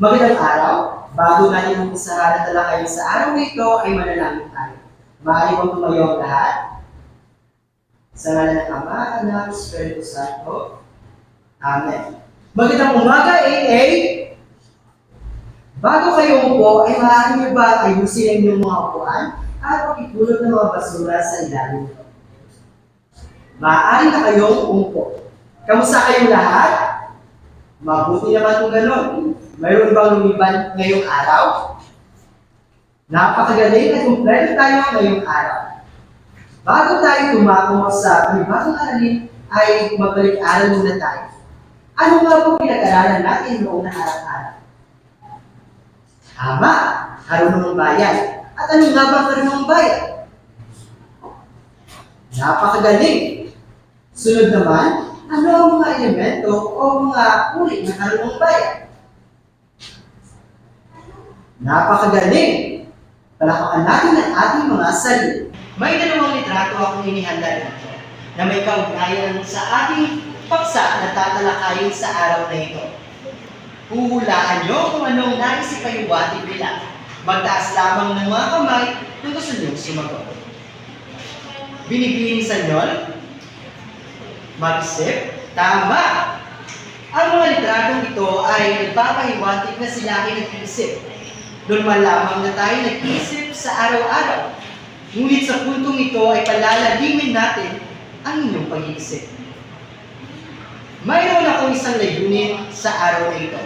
Magandang araw. Bago natin umpisahan at talakayin sa araw na ito ay manalangin tayo. Maaari bang tumayo ang lahat? Sa ngalan ng Ama, Anak, Espiritu Santo. Amen. Magandang umaga, AA! Bago kayo umupo, ay maaari niyo ba ayusin ang inyong mga upuan at pakipulot ng mga basura sa ilalim nito? Maaari na kayong umupo. Kamusta kayong lahat? Mabuti naman kung gano'n. Mayroon bang lumiban ngayong araw? Napakagaling at kumpleto tayo ngayong araw. Bago tayo tumako sa panibagong aralin, ay magbalik-aral muna tayo. Ano nga po pinag-aralan natin noong nakarang-araw? Tama, karunungang bayan. At ano nga ba karunungang bayan? Napakagaling. Sunod naman, ano ang mga elemento o mga uri ng karunungang bayan? Napakagaling! Palakpakan natin ang ating mga sarili. May dalawang litrato akong inihanda dito na may kaugnayan sa ating paksa na tatalakayin sa araw na ito. Huhulaan nyo kung anong naisip kayo wati bilang. Magtaas lamang ng mga kamay kung gusto nyo sumagot. Binibining nyo? Mag-isip? Tama! Ang mga litratong ito ay nagpapahiwatig na sila ay nag-iisip. Normal lamang na tayo nag-iisip sa araw-araw. Ngunit sa puntong ito ay palalalimin natin ang inyong pag-iisip. Mayroon akong isang layunin sa araw na ito.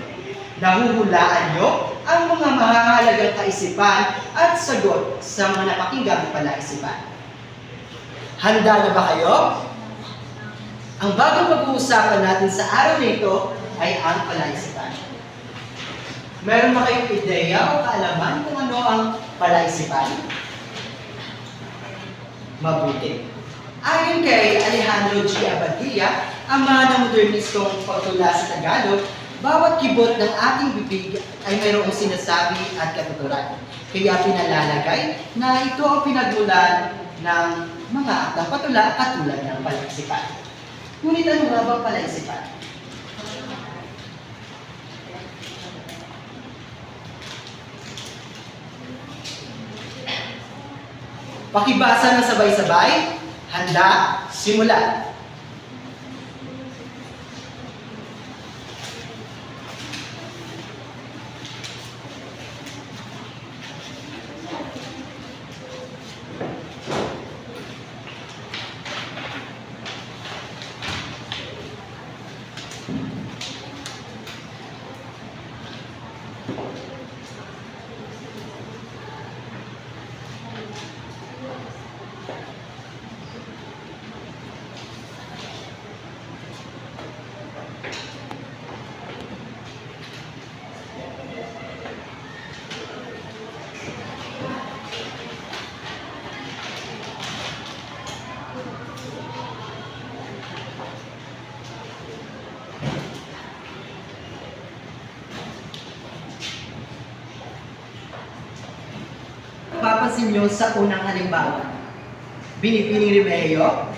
Nahuhulaan nyo ang mga mahahalagang kaisipan at sagot sa mga napakinggang palaisipan. Handa na ba kayo? Ang bagong pag-uusapan natin sa araw na ito ay ang palaisipan. Meron ba kayong ideya o kaalaman kung ano ang palaisipan? Mabuti. Ayon kay Alejandro G. Abadilla, ama ng modernistong pagtula sa Tagalog, bawat kibot ng ating bibig ay mayroong sinasabi at katuturan. Kaya pinalalagay na ito ang pinagmulan ng mga aktang patula katulad ng palaisipan. Ngunit ano nga ba palaisipan? Pakibasa ng sabay-sabay. Handa, simulan. Papansin nyo sa unang halimbawa. Binibining Remehio.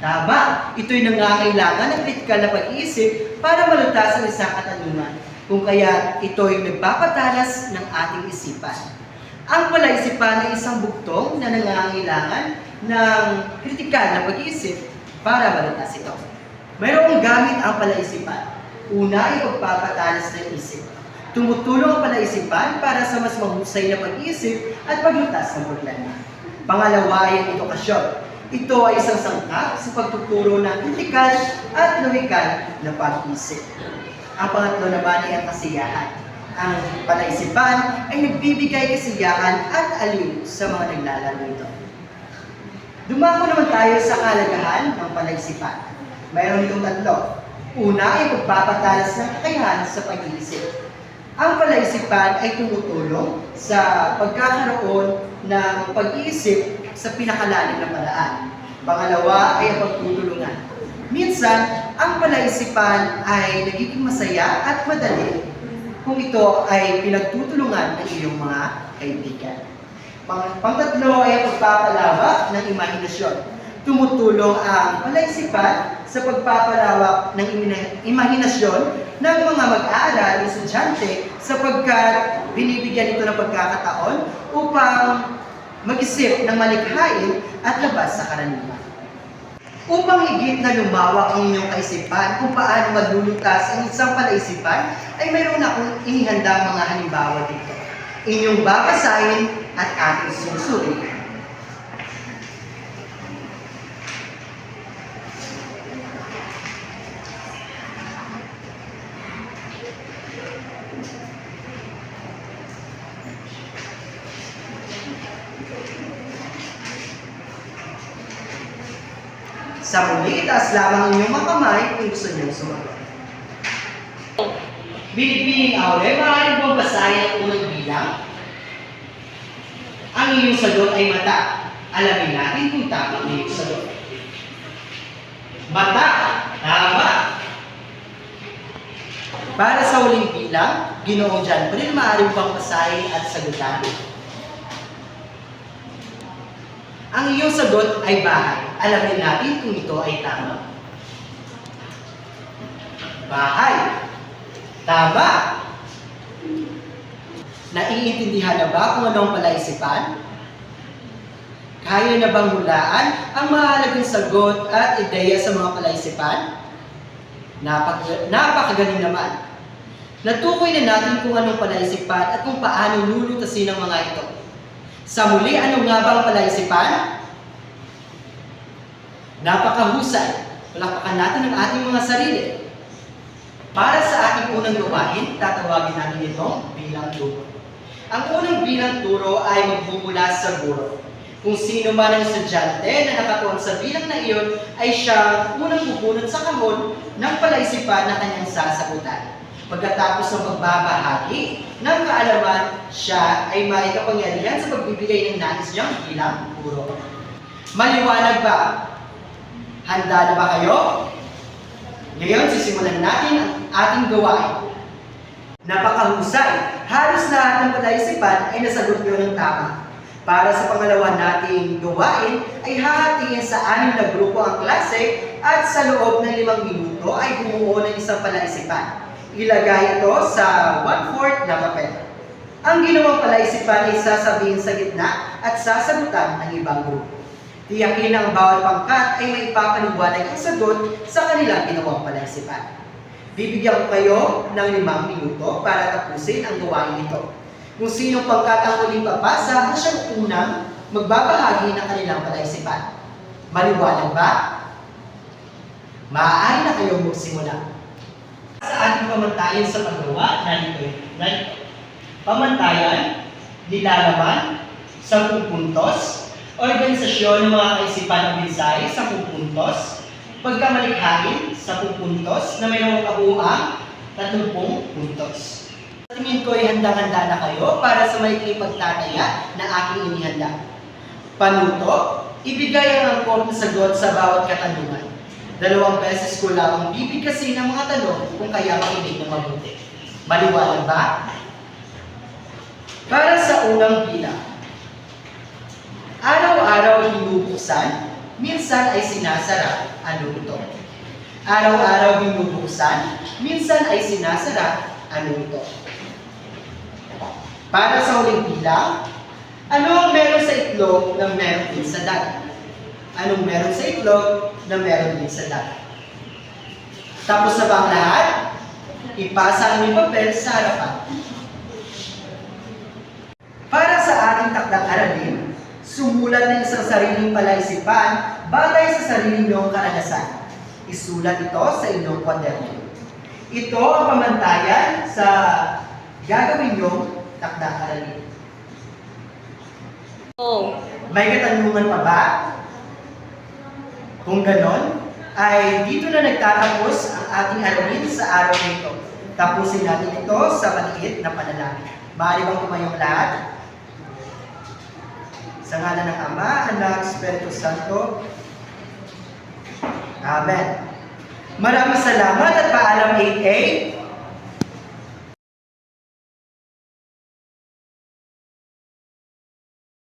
Tama, ito'y nangangailangan ng kritikal na pag-iisip para malutas ang isang katanungan, kung kaya ito'y nagpapatalas ng ating isipan. Ang palaisipan ay isang buktong na nangangailangan ng kritikal na pag-iisip para malutas ito. Mayroong gamit ang palaisipan. Una ay pagpapatalas ng isip. Tumutulong ang palaisipan para sa mas mahusay na pag-iisip at paglutas ng problema. Pangalawa ay ang edukasyon. Ito ay isang sangkap sa pagtuturo ng kritikal at logikal na pag-iisip. Ang pangatlo naman ay ang kasiyahan. Ang palaisipan ay nagbibigay kasiyahan at aliw sa mga naglalaro ito. Dumako naman tayo sa kalagahan ng palaisipan. Mayroon itong tatlo. Una ay pagpapatalas ng kakayahan sa pag-iisip. Ang palaisipan ay tumutulong sa pagkakaroon ng pag-iisip sa pinakalalim na paraan. Pangalawa ay ang pagtutulungan. Minsan, ang palaisipan ay nagiging masaya at madali kung ito ay pinagtutulungan ng iyong mga kaibigan. Pangtatlo ay ang pagpapalawak ng imahinasyon. Tumutulong ang palaisipan sa pagpapalawak ng imahinasyon ng mga mag-aaral, estudyante, sapagkat binibigyan ito ng pagkakataon upang mag-isip ng malikhain at labas sa karaniwan. Upang higit na lumawak ang inyong kaisipan kung paano maglulutas ang isang palaisipan, ay mayroon akong inihanda mga halimbawa dito. Inyong babasahin at ating susuriin. Sa muli, itaas lamang inyong mga kamay kung gusto niyong sumagot. Binibining Aure, maaaring bang basahin ang unang bilang? Ang iyong sagot ay mata. Alamin natin kung tama ang iyong sagot. Mata. Tama. Para sa huling bilang, Ginoong John Bril, maaaring bang basahin at sagutan? Ang iyong sagot ay bahay. Alamin natin kung ito ay tama. Bahay. Tama. Naiintindihan na ba kung anong palaisipan? Kaya na bang hulaan ang mahalagang sagot at ideya sa mga palaisipan? Napakagaling naman. Natukoy na natin kung anong palaisipan at kung paano lulutasin ang mga ito. Sa muli, ano nga ba ang palaisipan? Napakahusay. Palakpakan natin ang ating mga sarili. Para sa ating unang gawain, tatawagin natin itong bilang turo. Ang unang bilang turo ay magmumula sa guro. Kung sino man ang estudyante na nakatuon sa bilang na iyon, ay siya unang pupulot sa kahon ng palaisipan na kanyang sasagutan. Pagkatapos ng pagbabahagi ng kaalaman, siya ay may kapangyarihan sa pagbibigay ng nais niyang bilang turo. Maliwanag ba? Handa na ba kayo? Ngayon, sisimulan natin ang ating gawain. Napakahusay! Halos lahat ng palaisipan ay nasagot niyo ng tama. Para sa pangalawa nating gawain, ay hahatiin sa 6 na grupo ang klase at sa loob ng 5 minuto ay bumuo ng isang palaisipan. Ilagay ito sa 1/4 na papel. Ang ginawang palaisipan ay sasabihin sa gitna at sasagutan ng ibang grupo. Tiyakin ang bawat pangkat ay may ipapaliwanag ang sagot sa kanilang ginawang palaisipan. Bibigyan ko kayo ng 5 minuto para tapusin ang gawain ito. Kung sinong pangkat ang huling papasa, ang siyang unang magbabahagi ng kanilang palaisipan. Maliwanag ba? Maaari na kayong magsimula. Sa ating pamantayan sa paggawa, narito. Pamantayan, nilalaman, 10 puntos, organisasyon ng mga kaisipan ng mensahe, 10 puntos, pagkamalikhain, 10 puntos, na mayroong kabuuang 30 puntos. Sa tingin ko ay handang-handa na kayo para sa maikling pagtataya na aking inihanda. Panuto, ibigay ang angkop na sagot sa bawat katanungan. 2 beses ko lamang bibigkasin ang mga tanong kung kaya makinig na mabuti. Maliwanag ba? Para sa unang bilang. Araw-araw binubuksan, minsan ay sinasara. Ano ito? Araw-araw binubuksan, minsan ay sinasara. Ano ito? Para sa huling bilang, ano ang meron sa itlog na meron din sa dagat? Anong meron sa itlog na meron din sa dagat? Tapos na ba ang lahat? Ipasa ang may papel sa harapan. Para sa ating takdang aralin, sumulat ng isang sariling palaisipan batay sa sarili niyong karanasan. Isulat ito sa inyong kwaderno. Ito ang pamantayan sa gagawin niyong takdang aralin. May katanungan pa ba? Kung ganon, ay dito na nagtatapos ang ating aralin sa araw nito. Tapusin natin ito sa maliit na panalangin. Maaari bang tumayong lahat? Sa ngalan ng Ama, Anak, Espiritu Santo. Amen. Maraming salamat at paalam 8A.